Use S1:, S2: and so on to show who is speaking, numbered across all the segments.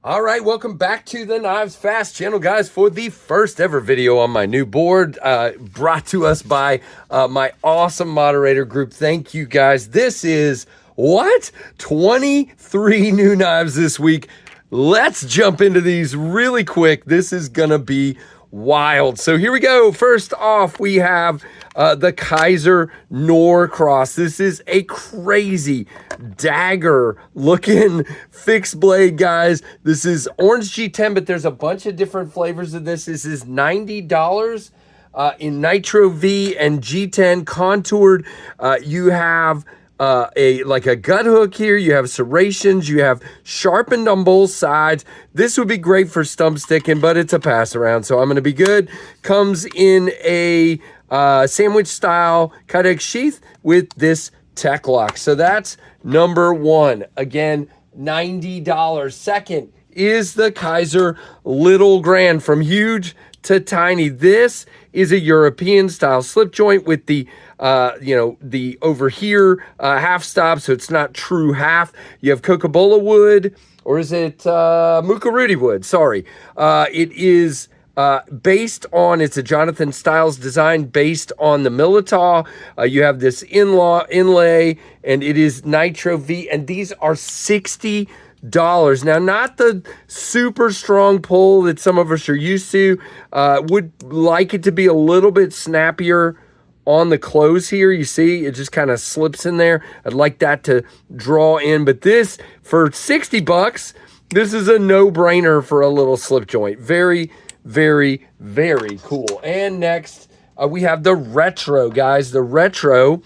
S1: All right, welcome back to the Knives Fast channel, guys, for the first ever video on my new board, brought to us by my awesome moderator group. Thank you, guys. This is, what? 23 new knives this week. Let's jump into these really quick. This is gonna be wild. So here we go. First off, we have the Kaiser Norcross. This is a crazy dagger looking fixed blade, guys. This is orange G10, but there's a bunch of different flavors of this. This is $90 in Nitro V and G10 contoured. You have like a gut hook here, you have serrations, you have sharpened on both sides. This would be great for stump sticking, but it's a pass around, so I'm gonna be good. Comes in a sandwich style kydex sheath with this tech lock. So that's number one. Again, $90. Second is the Kaiser Little Grand, from huge to tiny. This is a European style slip joint with the the over here half stop, so it's not true half. You have Coca-Cola wood, or is it Mukarudi wood? Sorry. It is based on, it's a Jonathan Styles design based on the Militaw. You have this inlay, and it is Nitro V, and these are $60. Now, not the super strong pull that some of us are used to. Would like it to be a little bit snappier on the close here. You see, it just kind of slips in there. I'd like that to draw in, but this, for $60, this is a no-brainer for a little slip joint. Very, very, very cool. And next, we have the Retro, guys. The Retro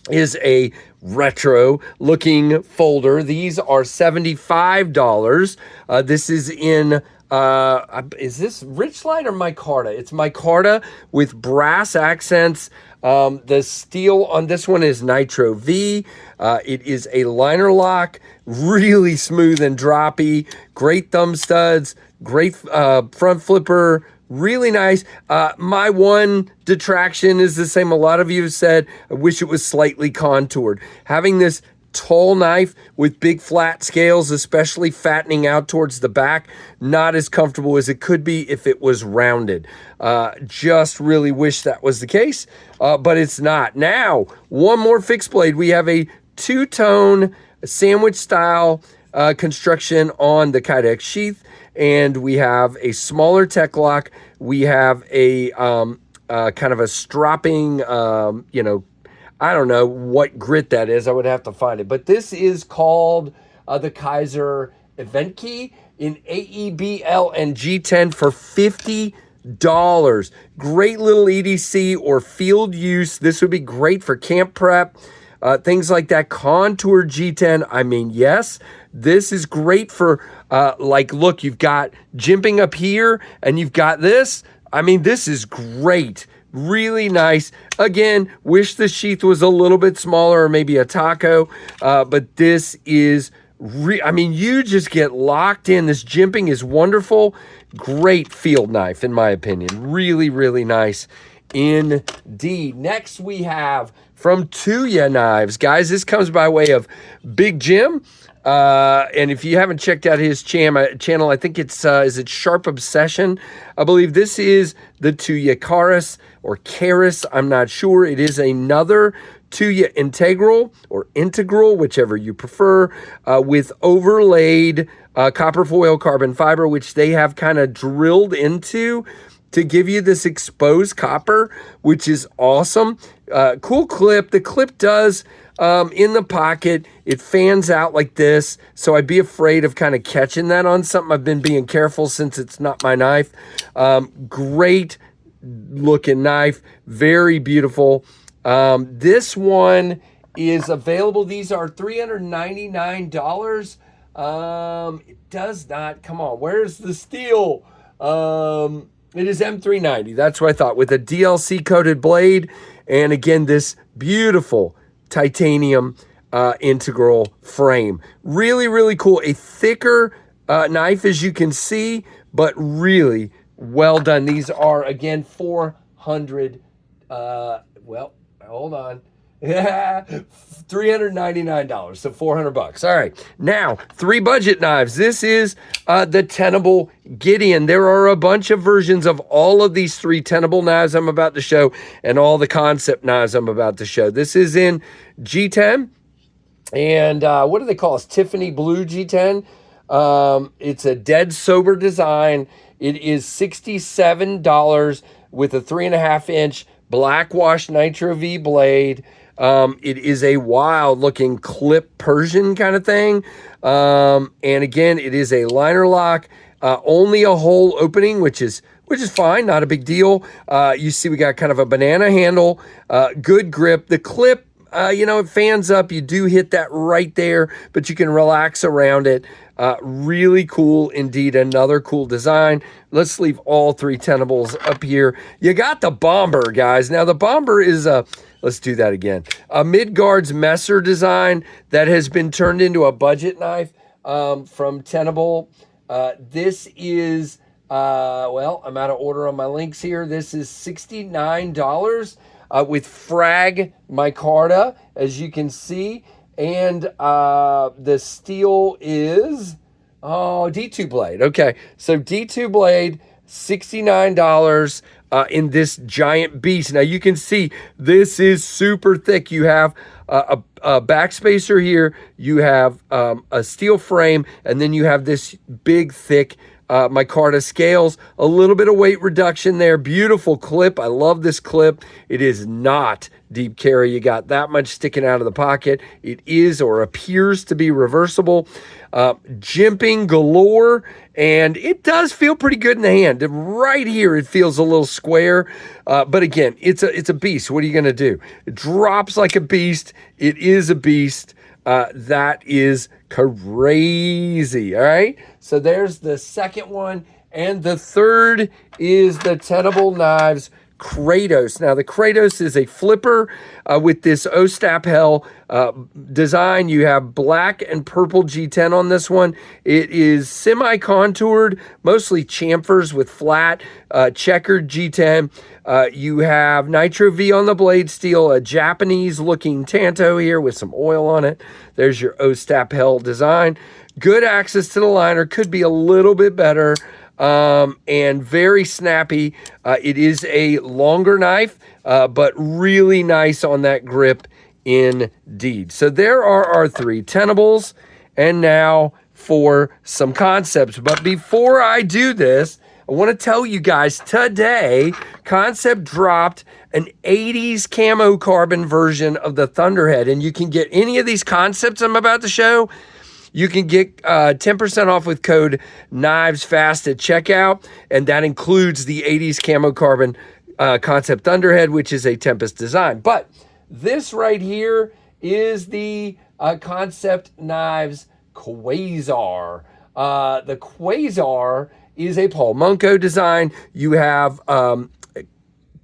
S1: is a retro looking folder. These are $75. This is in is this Richlight or micarta? It's micarta with brass accents. The steel on this one is Nitro V. It is a liner lock, really smooth and droppy, great thumb studs, great front flipper, really nice. My one detraction is the same. A lot of you have said, I wish it was slightly contoured. Having this tall knife with big flat scales, especially fattening out towards the back, not as comfortable as it could be if it was rounded. Just really wish that was the case, but it's not. Now, one more fixed blade. We have a two-tone sandwich style construction on the kydex sheath, and we have a smaller tech lock. We have a kind of a stropping, I don't know what grit that is. I would have to find it. But this is called the Kaiser Event Key in AEBL and G10 for $50. Great little EDC or field use. This would be great for camp prep, things like that. Contour G10, I mean, yes. This is great for, like, look, you've got jimping up here, and you've got this. I mean, this is great. Really nice. Again, wish the sheath was a little bit smaller, or maybe a taco, but this is, I mean, you just get locked in. This jimping is wonderful. Great field knife, in my opinion. Really, really nice indeed. Next, we have from Tuya Knives. Guys, this comes by way of Big Jim. And if you haven't checked out his channel, I think it's, is it Sharp Obsession? I believe this is the Tuya Carus or Carus. I'm not sure. It is another Tuya Integral or Integral, whichever you prefer, with overlaid copper foil carbon fiber, which they have kind of drilled into to give you this exposed copper, which is awesome. Cool clip. The clip does, in the pocket, it fans out like this, so I'd be afraid of kind of catching that on something. I've been being careful since it's not my knife. Great looking knife, very beautiful. This one is available. These are $399. It does not, come on, where's the steel? It is M390, that's what I thought, with a DLC coated blade, and again, this beautiful titanium integral frame. Really, really cool. A thicker knife, as you can see, but really well done. These are, again, 400, well, hold on. Yeah, $399, so $400. All right, now 3 budget knives. This is the Tenable Gideon. There are a bunch of versions of all of these 3 Tenable knives I'm about to show and all the concept knives I'm about to show. This is in G10, and what do they call us? Tiffany Blue G10. It's a dead sober design. It is $67 with a 3.5-inch black wash Nitro V blade. It is a wild looking clip Persian kind of thing. And again, it is a liner lock, only a hole opening, which is fine, not a big deal. You see we got kind of a banana handle, good grip. The clip, it fans up. You do hit that right there, but you can relax around it. Really cool indeed. Another cool design. Let's leave all 3 Tenables up here. You got the Bomber, guys. Now the Bomber is let's do that again. A Midgard's Messer design that has been turned into a budget knife from Tenable. This is, well, I'm out of order on my links here. This is $69 with frag micarta, as you can see. And the steel is, D2 blade. Okay, so D2 blade, $69 in this giant beast. Now you can see this is super thick. You have a backspacer here, you have a steel frame, and then you have this big, thick micarta scales. A little bit of weight reduction there. Beautiful clip. I love this clip. It is not deep carry. You got that much sticking out of the pocket. It is or appears to be reversible. Jimping galore, and it does feel pretty good in the hand. Right here, it feels a little square, but again, it's a beast. What are you going to do? It drops like a beast. It is a beast. That is crazy. All right, so there's the second one, and the third is the Tenable Knives Kratos. Now the Kratos is a flipper with this Ostap design. You have black and purple G10 on this one. It is semi-contoured, mostly chamfers with flat checkered G10. You have Nitro V on the blade steel, a Japanese looking Tanto here with some oil on it. There's your Ostap design. Good access to the liner, could be a little bit better. And very snappy. It is a longer knife, but really nice on that grip indeed. So there are our 3 Tenables, and now for some concepts. But before I do this, I want to tell you guys today, Concept dropped an 80s camo carbon version of the Thunderhead, and you can get any of these concepts I'm about to show. You can get 10% off with code KnivesFast at checkout, and that includes the 80s camo carbon Concept Thunderhead, which is a Tempest design. But this right here is the Concept Knives Quezar. The Quezar is a Paul Munko design. You have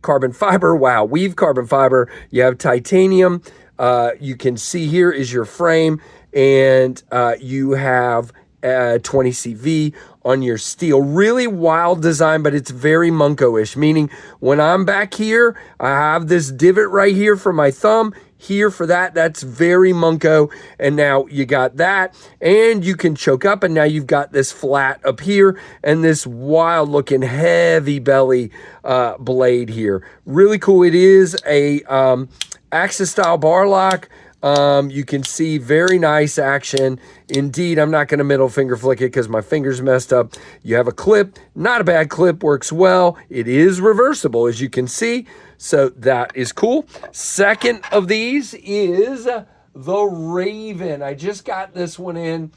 S1: carbon fiber, weave carbon fiber. You have titanium. You can see here is your frame, and you have 20 CV on your steel. Really wild design, but it's very Munko-ish, meaning when I'm back here, I have this divot right here for my thumb, here for that. That's very Munko. And now you got that, and you can choke up, and now you've got this flat up here and this wild looking heavy belly blade here. Really cool. It is a Axis style bar lock. You can see very nice action indeed. I'm not going to middle finger flick it because my finger's messed up. You have a clip, not a bad clip, works well. It is reversible, as you can see, so that is cool. Second of these is the Raven. I just got this one in,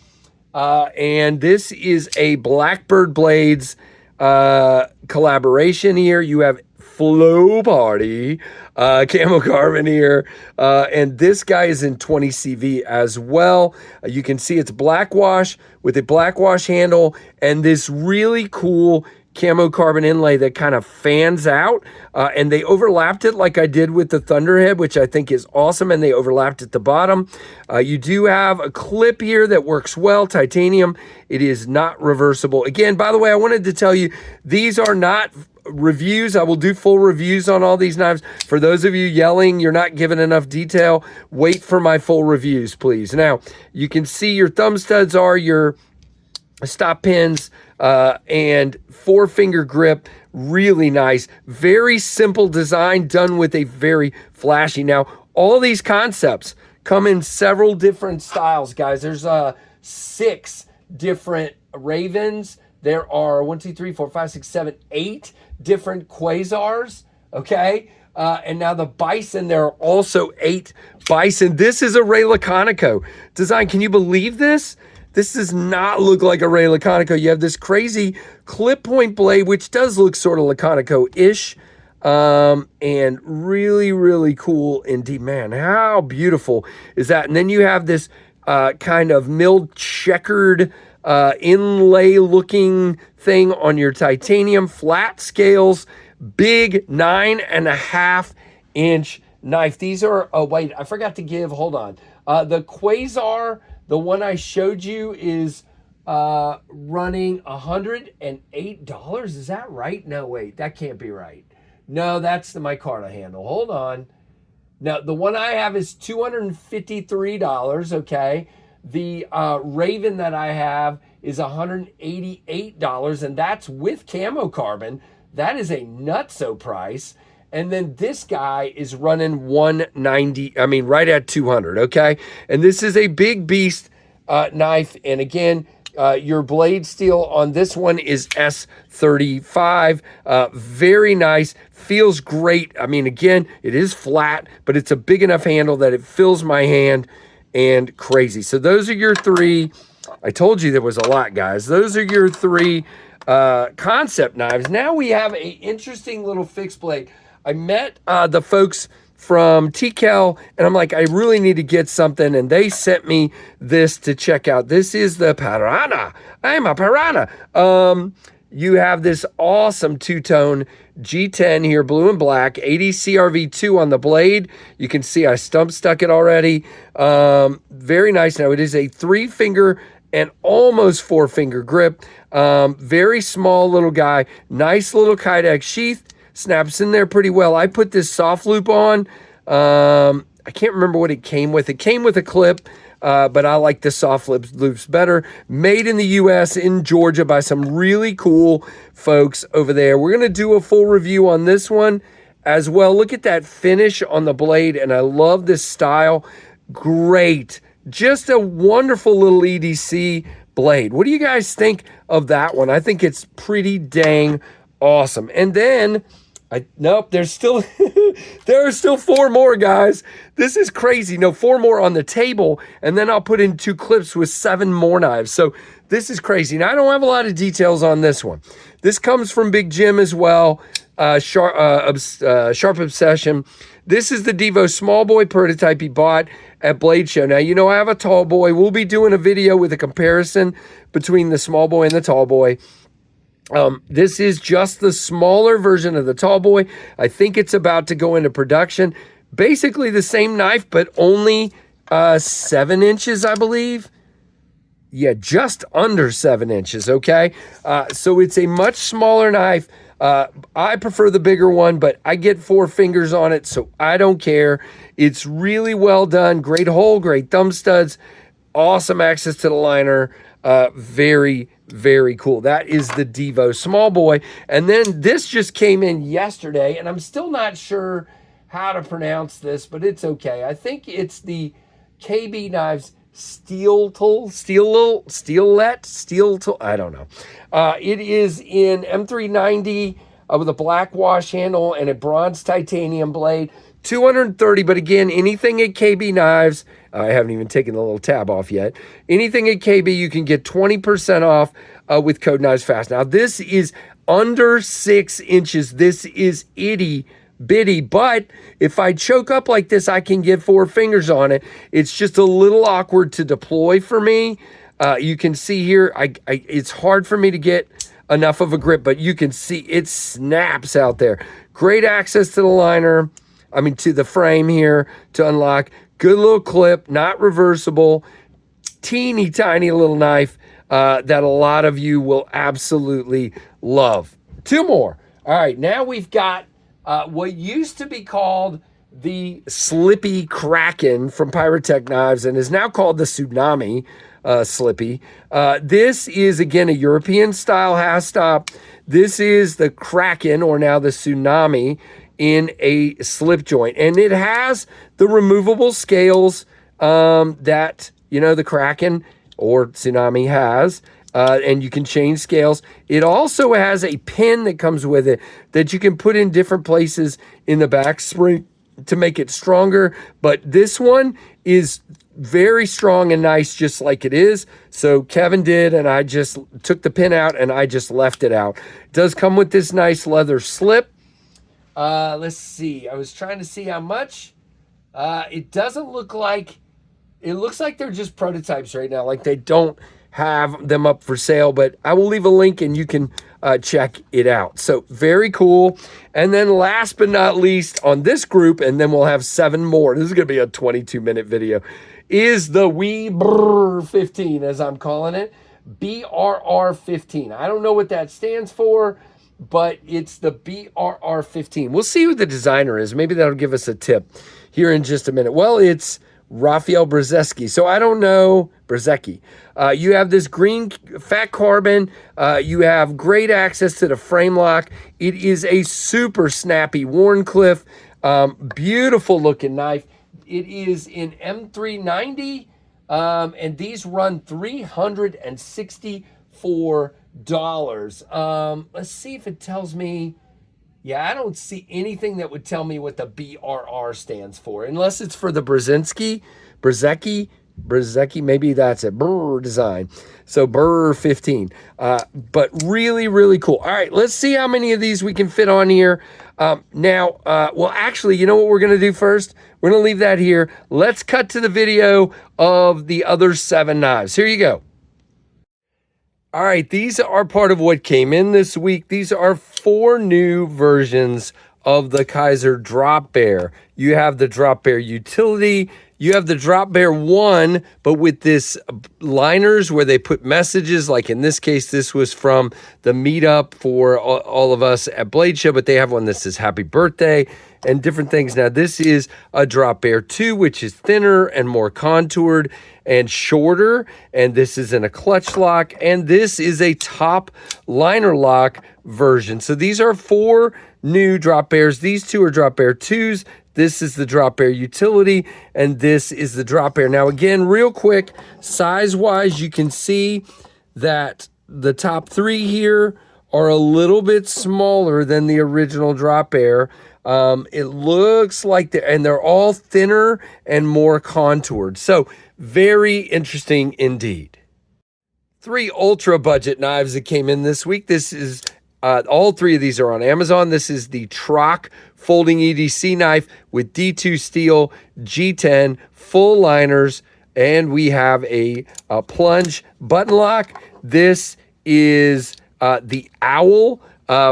S1: and this is a Blackbird Blades collaboration here. You have Flow Party camo carbon here, and this guy is in 20 CV as well. You can see it's black wash with a black wash handle and this really cool camo carbon inlay that kind of fans out, and they overlapped it like I did with the Thunderhead, which I think is awesome, and they overlapped at the bottom. You do have a clip here that works well, titanium. It is not reversible. Again, by the way, I wanted to tell you, these are not reviews. I will do full reviews on all these knives. For those of you yelling, you're not giving enough detail, wait for my full reviews, please. Now, you can see your thumb studs are your stop pins and 4-finger grip. Really nice. Very simple design done with a very flashy. Now, all these concepts come in several different styles, guys. There's 6 different Ravens. There are 1, 2, 3, 4, 5, 6, 7, 8 different Quezars, okay? And now the Bison, there are also 8 Bison. This is a Ray Laconico design. Can you believe this? This does not look like a Ray Laconico. You have this crazy clip point blade, which does look sort of Laconico-ish, and really, really cool indeed. Man, how beautiful is that? And then you have this kind of milled checkered inlay looking thing on your titanium, flat scales, big 9.5 inch knife. These are, oh wait, I forgot to give, hold on. The Quezar, the one I showed you, is running $108. Is that right? No, wait, that can't be right. No, that's the micarta handle. Hold on. Now, the one I have is $253, okay? The Raven that I have is $188, and that's with camo carbon. That is a nutso price. And then this guy is running $190, I mean, right at $200, okay? And this is a big beast knife. And again, your blade steel on this one is S35. Very nice. Feels great. I mean, again, it is flat, but it's a big enough handle that it fills my hand and crazy. So those are your 3. I told you there was a lot, guys. Those are your 3 concept knives. Now we have a interesting little fixed blade. I met the folks from TKL, and I'm like, I really need to get something, and they sent me this to check out. This is the Piranha. I'm a Piranha. You have this awesome two-tone G10 here, blue and black, 80 CRV2 on the blade. You can see I stump stuck it already. Very nice. Now, it is a 3-finger and almost 4-finger grip. Very small little guy. Nice little Kydex sheath. Snaps in there pretty well. I put this soft loop on. I can't remember what it came with. It came with a clip. But I like the soft loops better. Made in the U.S. in Georgia by some really cool folks over there. We're going to do a full review on this one as well. Look at that finish on the blade, and I love this style. Great. Just a wonderful little EDC blade. What do you guys think of that one? I think it's pretty dang awesome. And then nope, there's still there are still 4 more, guys. This is crazy. No, 4 more on the table, and then I'll put in 2 clips with 7 more knives. So this is crazy. Now, I don't have a lot of details on this one. This comes from Big Jim as well. Sharp Obsession. This is the DVO Small Boy prototype he bought at Blade Show. Now, you know I have a tall boy. We'll be doing a video with a comparison between the small boy and the tall boy. This is just the smaller version of the tall boy. I think it's about to go into production. Basically the same knife, but only 7 inches, I believe. Yeah, just under 7 inches, okay? So it's a much smaller knife. I prefer the bigger one, but I get 4 fingers on it, so I don't care. It's really well done. Great hole, great thumb studs. Awesome access to the liner. Very, very cool. That is the DVO Small Boy. And then this just came in yesterday, and I'm still not sure how to pronounce this, but it's okay. I think it's the KB Knives Steel, I don't know. It is in M390 with a black wash handle and a bronze titanium blade. $230, but again, anything at KB Knives, I haven't even taken the little tab off yet. Anything at KB, you can get 20% off with code KnivesFast. Now, this is under 6 inches. This is itty bitty, but if I choke up like this, I can get 4 fingers on it. It's just a little awkward to deploy for me. You can see here, it's hard for me to get enough of a grip, but you can see it snaps out there. Great access to the liner. I mean, to the frame here to unlock. Good little clip, not reversible. Teeny tiny little knife that a lot of you will absolutely love. 2 more. All right, now we've got what used to be called the Slippy Kraken from Pyrotech Knives and is now called the Tsunami Slippy. This is, again, a European style half stop. This is the Kraken, or now the Tsunami, in a slip joint. And it has the removable scales that, you know, the Kraken or Tsunami has. And you can change scales. It also has a pin that comes with it that you can put in different places in the back spring to make it stronger. But this one is very strong and nice, just like it is. So Kevin did, and I just took the pin out and I just left it out. It does come with this nice leather slip. Let's see. I was trying to see how much. It doesn't look like, it looks like they're just prototypes right now. Like they don't have them up for sale, but I will leave a link and you can check it out. So very cool. And then last but not least on this group, and then we'll have 7 more. This is going to be a 22-minute video, is the BRR15, as I'm calling it. BRR15. I don't know what that stands for, but it's the BRR15. We'll see who the designer is. Maybe that'll give us a tip here in just a minute. Well, it's Raphael Brazinski. So I don't know. Brazinski. You have this green fat carbon. You have great access to the frame lock. It is a super snappy Warncliffe. Beautiful looking knife. It is in M390. And these run $364. Let's see if it tells me. Yeah, I don't see anything that would tell me what the BRR stands for, unless it's for the Brazinski, maybe that's it, BRR design. So BRR15, but really, really cool. All right, let's see how many of these we can fit on here. Well, actually, you know what we're going to do first? We're going to leave that here. Let's cut to the video of the other 7 knives. Here you go. All right, these are part of what came in this week. These are 4 new versions of the Kaiser Drop Bear. You have the Drop Bear Utility. You have the Drop Bear 1, but with this liners where they put messages, like in this case, this was from the meetup for all of us at Blade Show, but they have one that says happy birthday and different things. Now, this is a Drop Bear 2, which is thinner and more contoured and shorter, and this is in a clutch lock, and this is a top liner lock version. So these are 4 new Drop Bears. These 2 are Drop Bear 2s. This is the Drop Bear Utility, and this is the Drop Bear. Now, again, real quick, size-wise, you can see that the top 3 here are a little bit smaller than the original Drop Bear. It looks like they're all thinner and more contoured. So very interesting indeed. 3 ultra budget knives that came in this week. This is all 3 of these are on Amazon. This is the Troc folding EDC knife with D2 steel, G10, full liners, and we have a plunge button lock. This is the Owl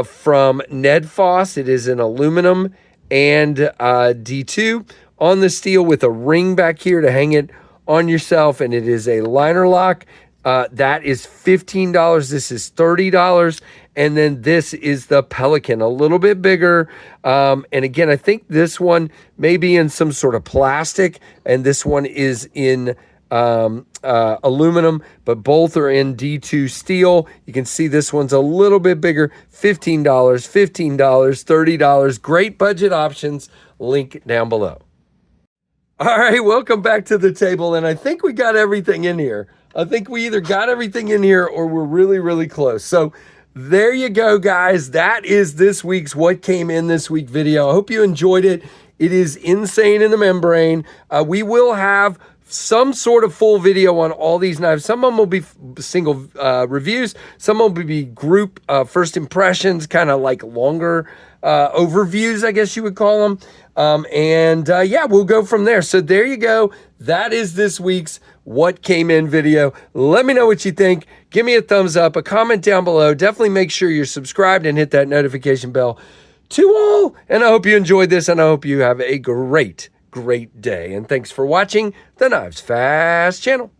S1: from Ned Foss. It is in aluminum and D2 on the steel with a ring back here to hang it on yourself, and it is a liner lock. That is $15. This is $30. And then this is the Pelican, a little bit bigger. And again, I think this one may be in some sort of plastic, and this one is in aluminum, but both are in D2 steel. You can see this one's a little bit bigger, $15, $30. Great budget options. Link down below. All right, welcome back to the table, and I think we got everything in here. I think we either got everything in here or we're really, really close. So there you go, guys. That is this week's What Came In This Week video. I hope you enjoyed it. It is insane in the membrane. We will have some sort of full video on all these knives. Some of them will be single reviews. Some will be group first impressions, kind of like longer overviews, I guess you would call them. Yeah, we'll go from there. So there you go. That is this week's What Came In video. Let me know what you think. Give me a thumbs up, a comment down below. Definitely make sure you're subscribed and hit that notification bell to all. And I hope you enjoyed this, and I hope you have a great day. And thanks for watching the Knives Fast channel.